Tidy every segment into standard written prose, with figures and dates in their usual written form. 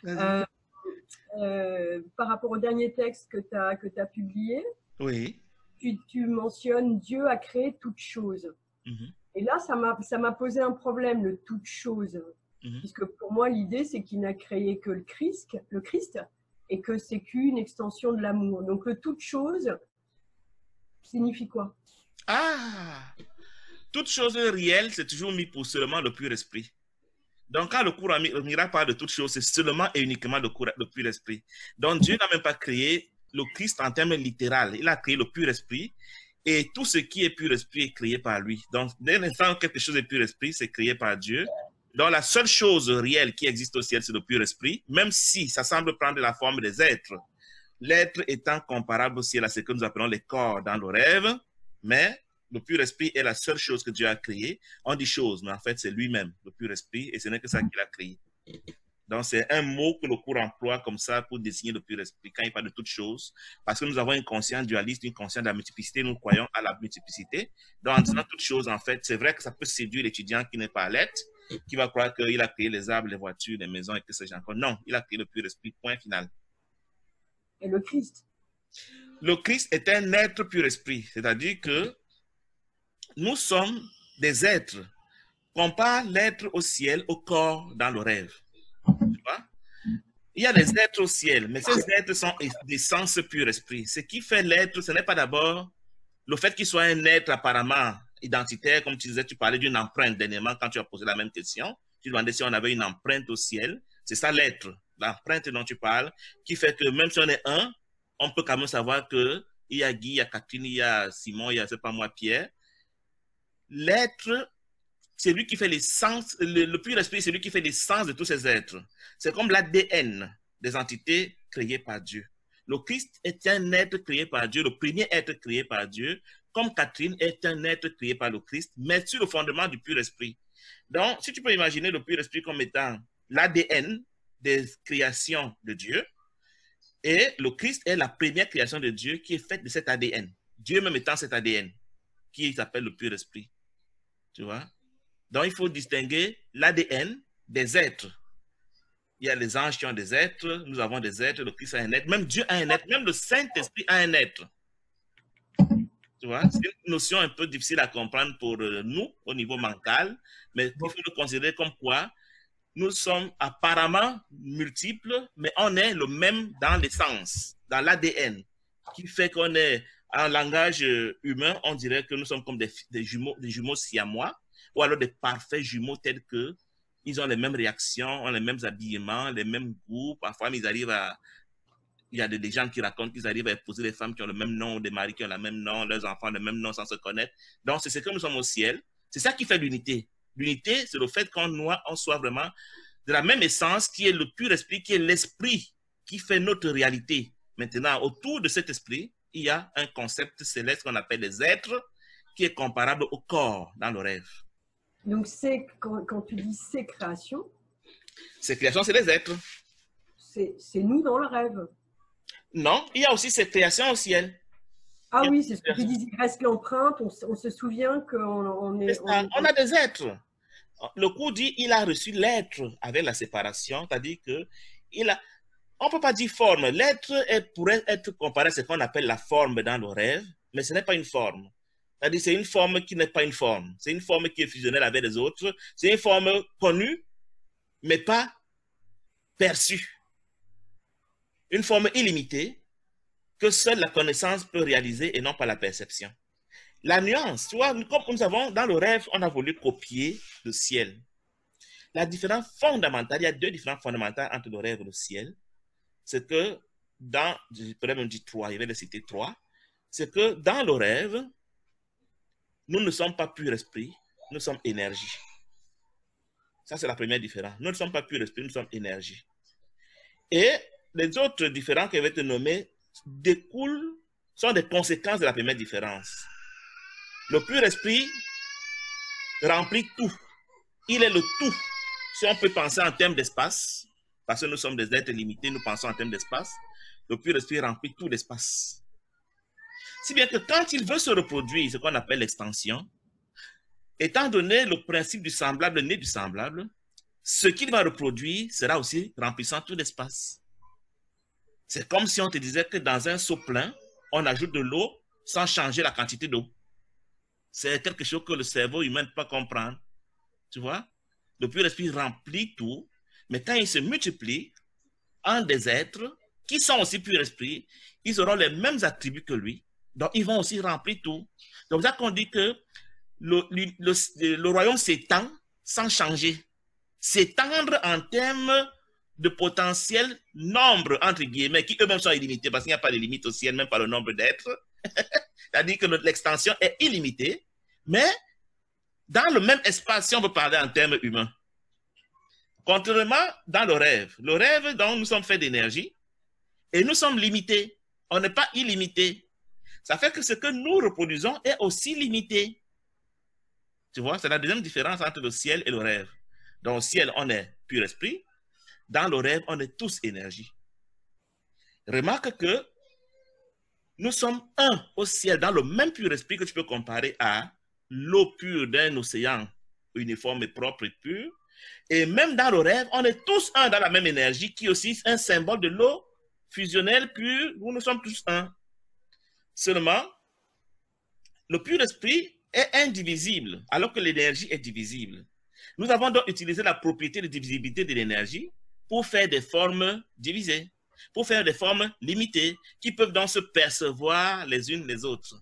Vas-y. Euh, Par rapport au dernier texte que tu as publié, Oui. tu mentionnes Dieu a créé toutes choses. Mhm, Et là, ça m'a posé un problème, le toute chose. mhm. Puisque pour moi, l'idée, c'est qu'il n'a créé que le Christ, et que c'est qu'une extension de l'amour. Donc, le toute chose signifie quoi? Ah! Toute chose réelle, c'est toujours mis pour seulement le pur esprit. Donc, quand le courant miracle parle de toute chose, c'est seulement et uniquement le pur esprit. Donc, Dieu n'a même pas créé le Christ en termes littéraux. Il a créé le pur esprit et tout ce qui est pur esprit est créé par lui. Donc, dès l'instant où quelque chose est pur esprit, c'est créé par Dieu. Donc, la seule chose réelle qui existe au ciel, c'est le pur esprit, même si ça semble prendre la forme des êtres. L'être étant comparable au ciel à ce que nous appelons les corps dans le rêve, mais le pur esprit est la seule chose que Dieu a créée. On dit chose, mais en fait, c'est lui-même, le pur esprit, et ce n'est que ça qu'il a créé. Donc, c'est un mot que le cours emploie comme ça pour désigner le pur esprit quand il parle de toute chose, parce que nous avons une conscience dualiste, une conscience de la multiplicité, nous croyons à la multiplicité. Donc, en disant toute chose, en fait, c'est vrai que ça peut séduire l'étudiant qui n'est pas alerte, qui va croire qu'il a créé les arbres, les voitures, les maisons et que ce genre. Non, il a créé le pur esprit, point final. Et le Christ. Le Christ est un être pur esprit, c'est-à-dire que nous sommes des êtres. Compare l'être au ciel au corps dans le rêve. Tu vois? Il y a des êtres au ciel, mais ces êtres sont d'essence pur esprit. Ce qui fait l'être, ce n'est pas d'abord le fait qu'il soit un être apparemment identitaire, comme tu disais, tu parlais d'une empreinte dernièrement quand tu as posé la même question. Tu demandais si on avait une empreinte au ciel. C'est ça l'être, l'empreinte dont tu parles, qui fait que même si on est un, on peut quand même savoir que il y a Guy, il y a Catherine, il y a Simon, il y a, c'est pas moi, Pierre. L'être, c'est lui qui fait l'essence, le pur esprit, c'est lui qui fait l'essence de tous ces êtres. C'est comme l'ADN des entités créées par Dieu. Le Christ est un être créé par Dieu, le premier être créé par Dieu, comme Catherine est un être créé par le Christ, mais sur le fondement du pur esprit. Donc, si tu peux imaginer le pur esprit comme étant l'ADN des créations de Dieu, et le Christ est la première création de Dieu qui est faite de cet ADN. Dieu même étant cet ADN, qui s'appelle le pur esprit. Tu vois? Donc, il faut distinguer l'ADN des êtres. Il y a les anges qui ont des êtres, nous avons des êtres, le Christ a un être, même Dieu a un être, même le Saint-Esprit a un être. Tu vois, c'est une notion un peu difficile à comprendre pour nous au niveau mental, mais il faut le considérer comme quoi nous sommes apparemment multiples, mais on est le même dans l'essence, dans l'ADN, qui fait qu'on est, en langage humain, on dirait que nous sommes comme des jumeaux siamois, ou alors des parfaits jumeaux tels que ils ont les mêmes réactions, ont les mêmes habillements, les mêmes goûts. Parfois, ils arrivent à, il y a des gens qui racontent qu'ils arrivent à épouser des femmes qui ont le même nom, des maris qui ont le même nom, leurs enfants le même nom sans se connaître. Donc, c'est ce que nous sommes au ciel. C'est ça qui fait l'unité. L'unité, c'est le fait qu'on soit vraiment de la même essence, qui est le pur esprit, qui est l'esprit qui fait notre réalité. Maintenant, autour de cet esprit, il y a un concept céleste qu'on appelle les êtres, qui est comparable au corps dans le rêve. Donc, quand tu dis ces créations, Ces créations, c'est les êtres. c'est nous dans le rêve. Non, il y a aussi ces créations au ciel. Ah oui, c'est ce que tu dis, il reste l'empreinte, on se souvient qu'on est... On a des êtres. Le cours dit il a reçu l'être avec la séparation, c'est-à-dire que il a, on ne peut pas dire forme. L'être pourrait être comparé à ce qu'on appelle la forme dans le rêve, mais ce n'est pas une forme. C'est-à-dire c'est une forme qui n'est pas une forme. C'est une forme qui est fusionnelle avec les autres. C'est une forme connue, mais pas perçue. Une forme illimitée que seule la connaissance peut réaliser et non pas la perception. La nuance, tu vois, comme nous avons dans le rêve, on a voulu copier le ciel. La différence fondamentale, il y a deux différences fondamentales entre le rêve et le ciel. C'est que dans, je pourrais même dire trois, je vais les citer trois, c'est que dans le rêve, nous ne sommes pas pur esprit, nous sommes énergie. Ça, c'est la première différence. Nous ne sommes pas pur esprit, nous sommes énergie. Et les autres différences que je vais te nommer découlent, sont des conséquences de la première différence. Le pur esprit remplit tout. Il est le tout. Si on peut penser en termes d'espace, parce que nous sommes des êtres limités, nous pensons en termes d'espace, le pur esprit remplit tout l'espace. Si bien que quand il veut se reproduire, ce qu'on appelle l'extension, étant donné le principe du semblable né du semblable, ce qu'il va reproduire sera aussi remplissant tout l'espace. C'est comme si on te disait que dans un seau plein, on ajoute de l'eau sans changer la quantité d'eau. C'est quelque chose que le cerveau humain ne peut pas comprendre. Tu vois? Le pur esprit remplit tout, mais quand il se multiplie en des êtres qui sont aussi pur esprit, ils auront les mêmes attributs que lui. Donc, ils vont aussi remplir tout. Donc, c'est ça qu'on dit que le royaume s'étend sans changer. S'étendre en termes de potentiel nombre, entre guillemets, qui eux-mêmes sont illimités, parce qu'il n'y a pas de limite au ciel, même pas le nombre d'êtres. C'est-à-dire que l'extension est illimitée, mais dans le même espace, si on veut parler en termes humains. Contrairement dans le rêve dont nous sommes faits d'énergie, et nous sommes limités. On n'est pas illimité. Ça fait que ce que nous reproduisons est aussi limité. Tu vois, c'est la deuxième différence entre le ciel et le rêve. Dans le ciel, on est pur esprit. Dans le rêve, on est tous énergie. Remarque que nous sommes un au ciel, dans le même pur esprit que tu peux comparer à l'eau pure d'un océan uniforme et propre et pur. Et même dans le rêve, on est tous un dans la même énergie, qui est aussi un symbole de l'eau fusionnelle pure, où nous sommes tous un. Seulement, le pur esprit est indivisible, alors que l'énergie est divisible. Nous avons donc utilisé la propriété de divisibilité de l'énergie pour faire des formes divisées, pour faire des formes limitées, qui peuvent donc se percevoir les unes les autres.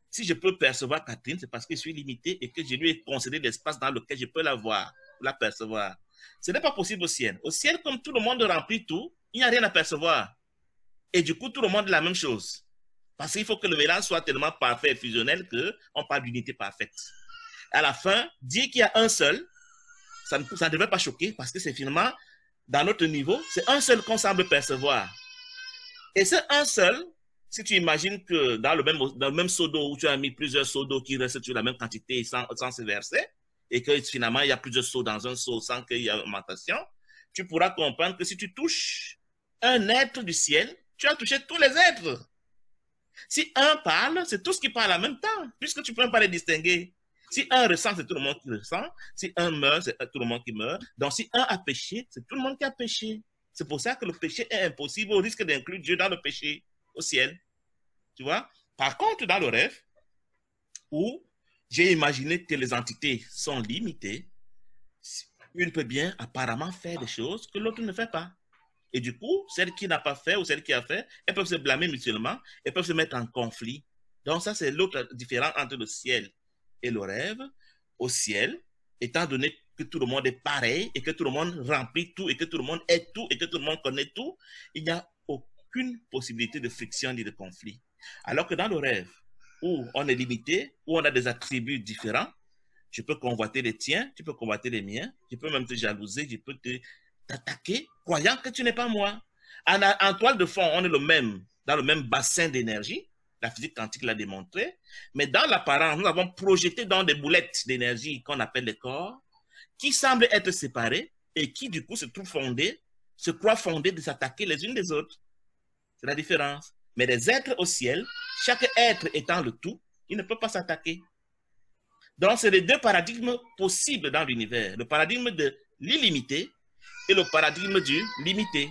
Si je peux percevoir Catherine, c'est parce que je suis limité et que je lui ai concédé l'espace dans lequel je peux la voir, la percevoir. Ce n'est pas possible au ciel. Au ciel, comme tout le monde remplit tout, il n'y a rien à percevoir. Et du coup, tout le monde est la même chose. Parce qu'il faut que le mélange soit tellement parfait et fusionnel qu'on parle d'unité parfaite. À la fin, dire qu'il y a un seul, ça ne devrait pas choquer parce que c'est finalement, dans notre niveau, c'est un seul qu'on semble percevoir. Et c'est un seul, si tu imagines que dans le même seau d'eau où tu as mis plusieurs seaux d'eau qui restent sur la même quantité sans se verser, et que finalement il y a plusieurs seaux dans un seau sans qu'il y ait augmentation, tu pourras comprendre que si tu touches un être du ciel, tu as touché tous les êtres. Si un parle, c'est tous qui parlent en même temps, puisque tu ne peux pas les distinguer. Si un ressent, c'est tout le monde qui ressent. Si un meurt, c'est tout le monde qui meurt. Donc si un a péché, c'est tout le monde qui a péché. C'est pour ça que le péché est impossible au risque d'inclure Dieu dans le péché au ciel. Tu vois? Par contre, dans le rêve, où j'ai imaginé que les entités sont limitées, une peut bien apparemment faire des choses que l'autre ne fait pas. Et du coup, celle qui n'a pas fait ou celle qui a fait, elles peuvent se blâmer mutuellement, elles peuvent se mettre en conflit. Donc ça, c'est l'autre différence entre le ciel et le rêve. Au ciel, étant donné que tout le monde est pareil et que tout le monde remplit tout et que tout le monde est tout et que tout le monde connaît tout, il n'y a aucune possibilité de friction ni de conflit. Alors que dans le rêve, où on est limité, où on a des attributs différents, je peux convoiter les tiens, tu peux convoiter les miens, je peux même te jalouser, je peux t'attaquer, croyant que tu n'es pas moi. En toile de fond, on est dans le même bassin d'énergie, la physique quantique l'a démontré, mais dans l'apparence, nous avons projeté dans des boulettes d'énergie qu'on appelle les corps, qui semblent être séparés et qui du coup se croient fondés de s'attaquer les unes des autres. C'est la différence. Mais les êtres au ciel, chaque être étant le tout, il ne peut pas s'attaquer. Donc, c'est les deux paradigmes possibles dans l'univers. Le paradigme de l'illimité et le paradigme du limité.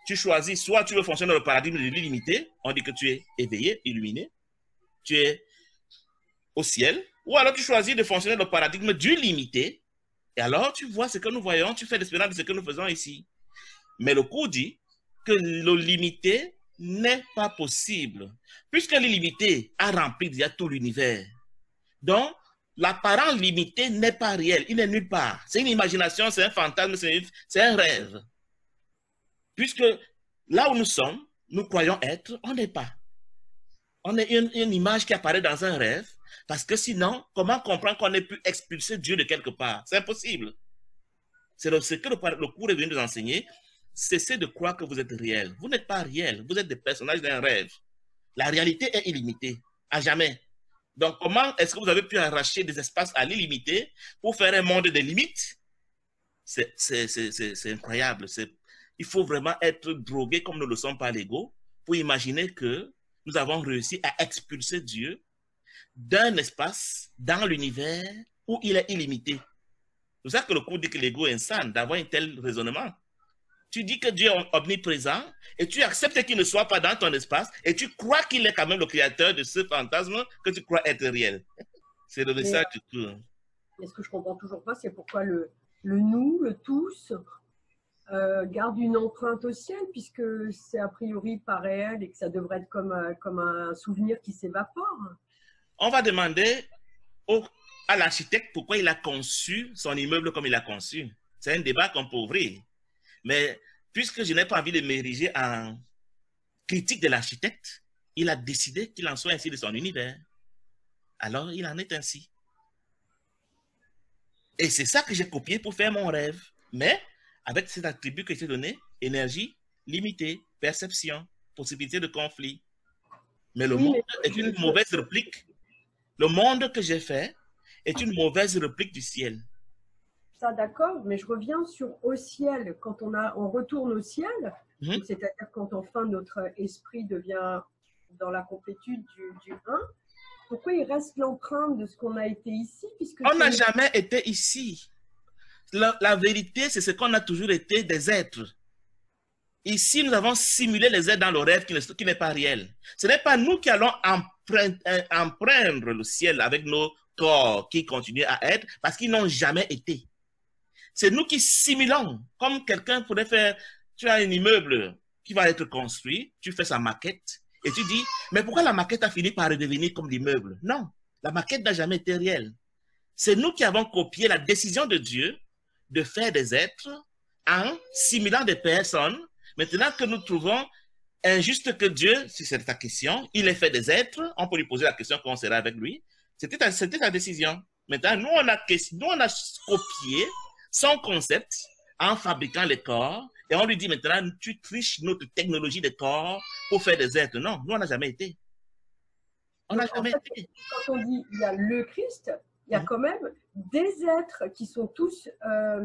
Tu choisis, soit tu veux fonctionner dans le paradigme de l'illimité, on dit que tu es éveillé, illuminé, tu es au ciel, ou alors tu choisis de fonctionner dans le paradigme du limité, et alors tu vois ce que nous voyons, tu fais l'expérience de ce que nous faisons ici. Mais le cours dit que le limité n'est pas possible, puisque l'illimité a rempli déjà tout l'univers. Donc, l'apparent limité n'est pas réel, il n'est nulle part. C'est une imagination, c'est un fantasme, c'est un rêve. Puisque là où nous sommes, nous croyons être, on n'est pas. On est une image qui apparaît dans un rêve, parce que sinon, comment comprendre qu'on ait pu expulser Dieu de quelque part? C'est impossible. C'est ce que le cours est venu nous enseigner. Cessez de croire que vous êtes réel. Vous n'êtes pas réel, vous êtes des personnages d'un rêve. La réalité est illimitée, à jamais. Donc, comment est-ce que vous avez pu arracher des espaces à l'illimité pour faire un monde des limites? C'est incroyable. Il faut vraiment être drogué comme nous le sommes par l'ego pour imaginer que nous avons réussi à expulser Dieu d'un espace dans l'univers où il est illimité. C'est ça que le cours dit que l'ego est insane, d'avoir un tel raisonnement. Tu dis que Dieu est omniprésent et tu acceptes qu'il ne soit pas dans ton espace et tu crois qu'il est quand même le créateur de ce fantasme que tu crois être réel. C'est le message du coup. Mais ce que je comprends toujours pas, c'est pourquoi le nous, le tous, garde une empreinte au ciel, puisque c'est a priori pas réel et que ça devrait être comme un souvenir qui s'évapore. On va demander à l'architecte pourquoi il a conçu son immeuble comme il a conçu. C'est un débat qu'on peut ouvrir. Mais puisque je n'ai pas envie de m'ériger en critique de l'architecte, il a décidé qu'il en soit ainsi de son univers. Alors, il en est ainsi. Et c'est ça que j'ai copié pour faire mon rêve. Mais avec cet attribut que j'ai donné, énergie limitée, perception, possibilité de conflit. Mais le monde est une mauvaise réplique. Le monde que j'ai fait est une mauvaise réplique du ciel. Ça, d'accord, mais je reviens sur au ciel. Quand on retourne au ciel, c'est-à-dire quand enfin notre esprit devient dans la complétude du 1, pourquoi il reste l'empreinte de ce qu'on a été ici, puisque on n'a jamais été ici. La vérité, c'est ce qu'on a toujours été, des êtres. Ici, nous avons simulé les êtres dans le rêve qui n'est pas réel. Ce n'est pas nous qui allons empreindre le ciel avec nos corps qui continuent à être, parce qu'ils n'ont jamais été. C'est nous qui simulons, comme quelqu'un pourrait faire, tu as un immeuble qui va être construit, tu fais sa maquette, et tu dis, mais pourquoi la maquette a fini par redevenir comme l'immeuble? Non, la maquette n'a jamais été réelle. C'est nous qui avons copié la décision de Dieu de faire des êtres en simulant des personnes. Maintenant que nous trouvons injuste que Dieu, si c'est ta question, il ait fait des êtres, on peut lui poser la question quand on sera avec lui. C'était ta décision. Maintenant, nous, on a copié son concept en fabriquant les corps et on lui dit maintenant, tu triches notre technologie des corps pour faire des êtres. Non, nous, on n'a jamais été. On n'a jamais été. Quand on dit il y a le Christ, il y a quand même des êtres qui sont tous la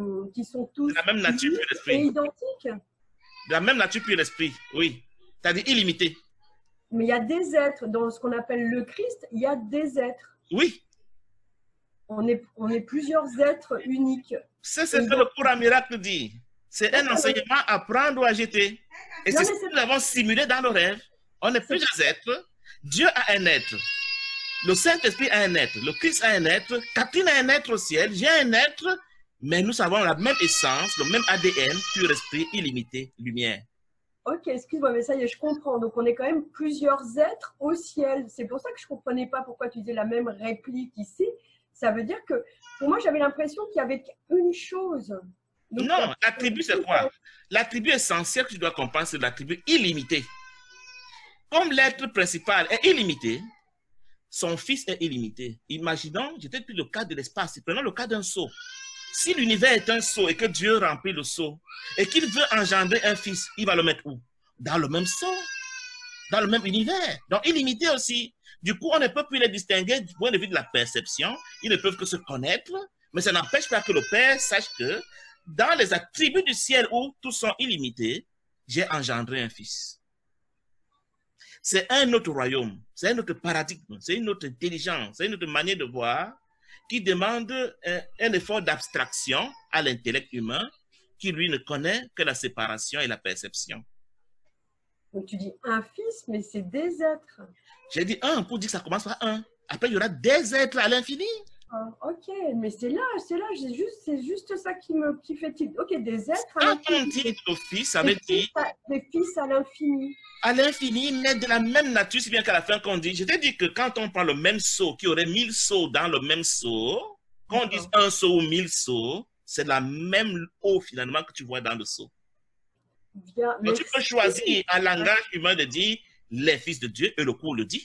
même nature pure esprit. Et identiques. La même nature pure esprit, oui. C'est-à-dire illimité. Mais il y a des êtres, dans ce qu'on appelle le Christ, il y a des êtres. Oui. On est plusieurs êtres uniques. C'est ce que le cours à miracle dit. C'est un enseignement à prendre ou à jeter. Et c'est ce que nous avons simulé dans le rêve. On est plusieurs êtres. Dieu a un être. Le Saint-Esprit a un être. Le Christ a un être. Catherine a un être au ciel. J'ai un être. Mais nous avons la même essence, le même ADN, pur esprit, illimité, lumière. Ok, excuse-moi, mais ça y est, je comprends. Donc, on est quand même plusieurs êtres au ciel. C'est pour ça que je ne comprenais pas pourquoi tu disais la même réplique ici. Ça veut dire que, pour moi, j'avais l'impression qu'il y avait une chose. Donc, non, l'attribut, c'est quoi? L'attribut essentiel que tu dois comprendre, c'est l'attribut illimité. Comme l'être principal est illimité, son fils est illimité. Imaginons, j'étais pris le cas de l'espace. Prenons le cas d'un seau. Si l'univers est un seau et que Dieu remplit le seau et qu'il veut engendrer un fils, il va le mettre où? Dans le même seau, dans le même univers. Donc, illimité aussi. Du coup, on ne peut plus les distinguer du point de vue de la perception. Ils ne peuvent que se connaître, mais ça n'empêche pas que le Père sache que dans les attributs du ciel où tous sont illimités, j'ai engendré un fils. C'est un autre royaume, c'est un autre paradigme, c'est une autre intelligence, c'est une autre manière de voir qui demande un effort d'abstraction à l'intellect humain qui, lui, ne connaît que la séparation et la perception. Donc, tu dis un fils, mais c'est des êtres. J'ai dit un pour dire que ça commence par un. Après, il y aura des êtres à l'infini. Ah, ok, mais c'est là, c'est juste ça qui fait tilt. Ok, des êtres à l'infini. Quand on l'infini. dit le fils, ça veut dire... Des fils à l'infini. À l'infini, mais de la même nature, si bien qu'à la fin qu'on dit, je t'ai dit que quand on prend le même seau, qu'il y aurait 1000 seaux dans le même seau, quand on dit un seau ou 1000 seaux, c'est la même eau finalement que tu vois dans le seau. Bien, donc tu peux choisir un langage humain de dire les fils de Dieu et le cours le dit.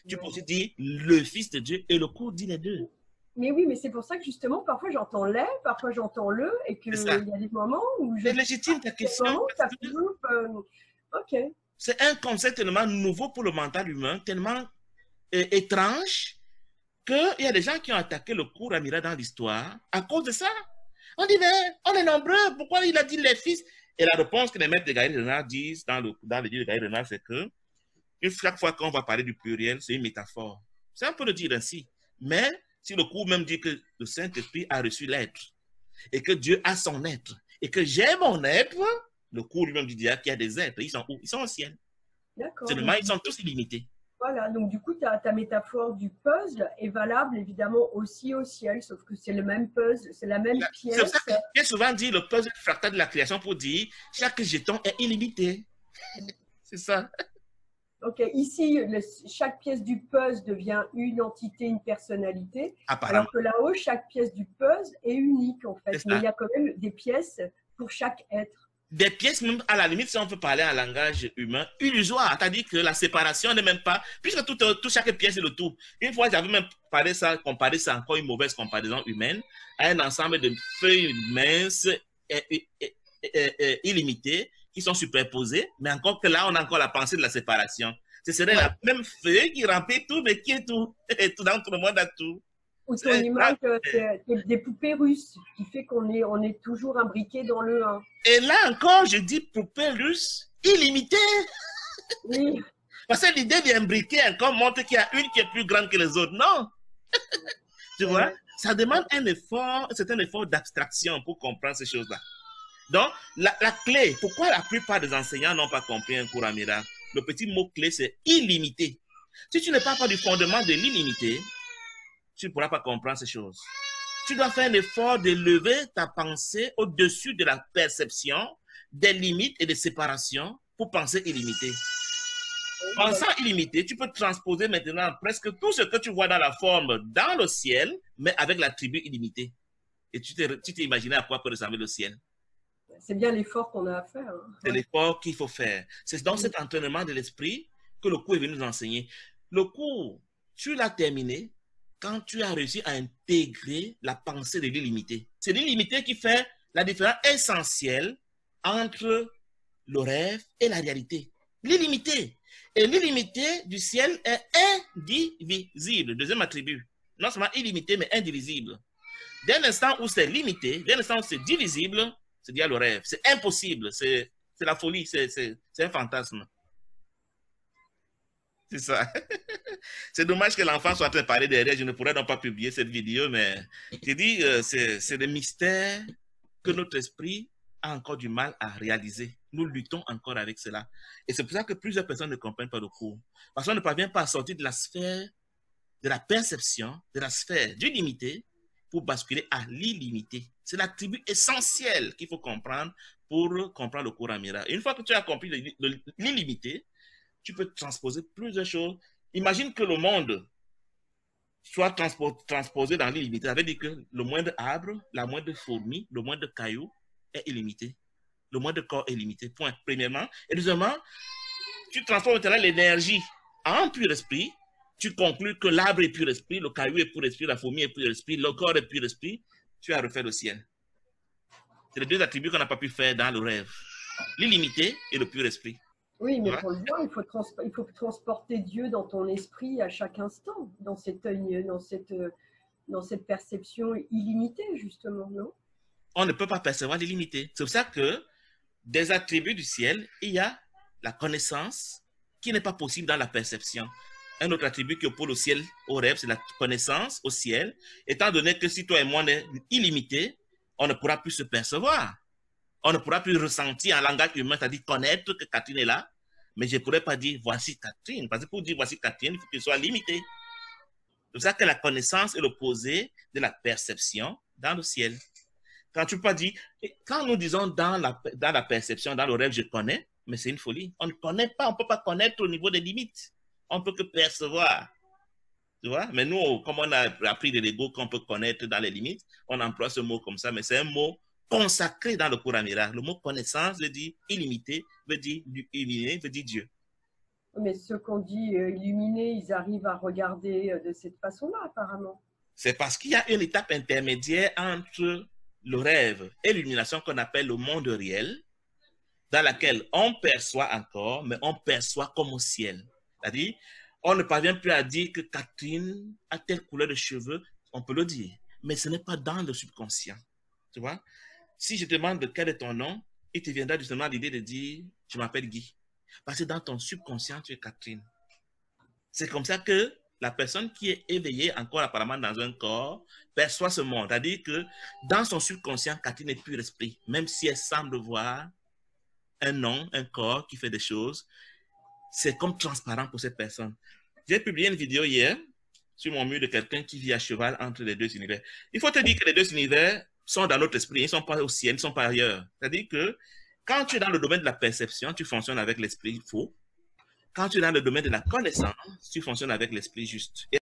Tu peux aussi dire le fils de Dieu et le cours dit les deux. Mais oui, mais c'est pour ça que justement, parfois j'entends les, parfois j'entends le, et qu'il y a des moments où je... C'est légitime ta question. Ok. C'est un concept tellement nouveau pour le mental humain, tellement étrange, qu'il y a des gens qui ont attaqué le cours Amira dans l'histoire à cause de ça. On dit, mais on est nombreux, pourquoi il a dit les fils? Et la réponse que les maîtres de Gaï Renard disent dans le livre de Gaï Renard, c'est que chaque fois qu'on va parler du pluriel, c'est une métaphore. C'est un peu le dire ainsi. Mais si le cours même dit que le Saint-Esprit a reçu l'être, et que Dieu a son être, et que j'ai mon être, le cours lui-même dit qu'il y a des êtres, ils sont où? Ils sont au ciel. Seulement, ils sont tous illimités. Voilà, donc du coup, ta métaphore du puzzle est valable évidemment aussi au ciel, sauf que c'est le même puzzle, c'est la même pièce. C'est pour ça que j'ai souvent dit le puzzle fractal de la création pour dire chaque jeton est illimité. C'est ça. Ok, ici, chaque pièce du puzzle devient une entité, une personnalité, alors que là-haut, chaque pièce du puzzle est unique en fait, mais il y a quand même des pièces pour chaque être. Des pièces, même à la limite, si on peut parler en langage humain, illusoire. C'est-à-dire que la séparation n'est même pas, puisque tout chaque pièce est le tout. Une fois, j'avais même comparé ça, encore une mauvaise comparaison humaine, à un ensemble de feuilles minces illimitées qui sont superposées, mais encore que là, on a encore la pensée de la séparation. Ce serait la même feuille qui remplit tout, mais qui est tout. Et tout dans tout le monde a tout. Ou ton image des poupées russes, qui fait qu'on est toujours imbriqué dans le 1. Et là encore, je dis poupée russe illimitée. Oui. Parce que l'idée d'imbriquer encore montre qu'il y a une qui est plus grande que les autres. Non. Tu vois, ça demande un effort, c'est un effort d'abstraction pour comprendre ces choses-là. Donc, la clé, pourquoi la plupart des enseignants n'ont pas compris un cours à miracle? Le petit mot-clé, c'est illimité. Si tu ne parles pas du fondement de l'illimité, tu ne pourras pas comprendre ces choses. Tu dois faire un effort de lever ta pensée au-dessus de la perception, des limites et des séparations pour penser illimité. Pensant illimité, tu peux transposer maintenant presque tout ce que tu vois dans la forme dans le ciel, mais avec l'attribut illimité. Et tu t'es imaginé à quoi peut ressembler le ciel. C'est bien l'effort qu'on a à faire. Hein. C'est l'effort qu'il faut faire. C'est dans cet entraînement de l'esprit que le cours est venu nous enseigner. Le cours, tu l'as terminé quand tu as réussi à intégrer la pensée de l'illimité. C'est l'illimité qui fait la différence essentielle entre le rêve et la réalité. L'illimité. Et l'illimité du ciel est indivisible. Deuxième attribut. Non seulement illimité, mais indivisible. Dès l'instant où c'est limité, dès l'instant où c'est divisible, c'est dire le rêve. C'est impossible. C'est la folie. C'est un fantasme. C'est ça. C'est dommage que l'enfant soit en train de parler derrière. Je ne pourrais donc pas publier cette vidéo, mais je dis, c'est des mystères que notre esprit a encore du mal à réaliser. Nous luttons encore avec cela. Et c'est pour ça que plusieurs personnes ne comprennent pas le cours. Parce qu'on ne parvient pas à sortir de la sphère de la perception, de la sphère du limité pour basculer à l'illimité. C'est l'attribut essentiel qu'il faut comprendre pour comprendre le cours à miracle. Une fois que tu as compris l'illimité, tu peux transposer plusieurs choses. Imagine que le monde soit transposé dans l'illimité. Ça veut dire que le moindre arbre, la moindre fourmi, le moindre caillou est illimité. Le moindre corps est limité. Point. Premièrement. Et deuxièmement, tu transformes maintenant l'énergie en pur esprit. Tu conclus que l'arbre est pur esprit, le caillou est pur esprit, la fourmi est pur esprit, le corps est pur esprit. Tu as refait le ciel. C'est les deux attributs qu'on n'a pas pu faire dans le rêve. L'illimité et le pur esprit. Oui, mais pour le voir, il faut transporter Dieu dans ton esprit à chaque instant, dans cette perception illimitée, justement, non? On ne peut pas percevoir l'illimité. C'est pour ça que des attributs du ciel, il y a la connaissance qui n'est pas possible dans la perception. Un autre attribut qui oppose au ciel, au rêve, c'est la connaissance au ciel. Étant donné que si toi et moi on est illimité, on ne pourra plus se percevoir. On ne pourra plus ressentir en langage humain, c'est-à-dire connaître que Catherine est là, mais je ne pourrais pas dire voici Catherine. Parce que pour dire voici Catherine, il faut qu'elle soit limitée. C'est pour ça que la connaissance est l'opposé de la perception dans le ciel. Quand tu peux pas dire, quand nous disons dans la perception, dans le rêve, je connais, mais c'est une folie. On ne connaît pas, on ne peut pas connaître au niveau des limites. On ne peut que percevoir. Tu vois? Mais nous, comme on a appris de l'ego qu'on peut connaître dans les limites, on emploie ce mot comme ça, mais c'est un mot consacré dans le cours à miracle. Le mot connaissance veut dire illimité, veut dire illuminé, veut dire Dieu. Mais ceux qu'on dit illuminés, ils arrivent à regarder de cette façon-là, apparemment. C'est parce qu'il y a une étape intermédiaire entre le rêve et l'illumination qu'on appelle le monde réel, dans laquelle on perçoit encore, mais on perçoit comme au ciel. C'est-à-dire, on ne parvient plus à dire que Catherine a telle couleur de cheveux, on peut le dire, mais ce n'est pas dans le subconscient. Tu vois? Si je te demande quel est ton nom, il te viendra justement l'idée de dire, je m'appelle Guy. Parce que dans ton subconscient, tu es Catherine. C'est comme ça que la personne qui est éveillée encore apparemment dans un corps perçoit ce monde. C'est-à-dire que dans son subconscient, Cathy est pur esprit. Même si elle semble voir un nom, un corps qui fait des choses, c'est comme transparent pour cette personne. J'ai publié une vidéo hier sur mon mur de quelqu'un qui vit à cheval entre les deux univers. Il faut te dire que les deux univers sont dans notre esprit, ils ne sont pas au ciel, ils ne sont pas ailleurs. C'est-à-dire que quand tu es dans le domaine de la perception, tu fonctionnes avec l'esprit faux. Quand tu es dans le domaine de la connaissance, tu fonctionnes avec l'esprit juste.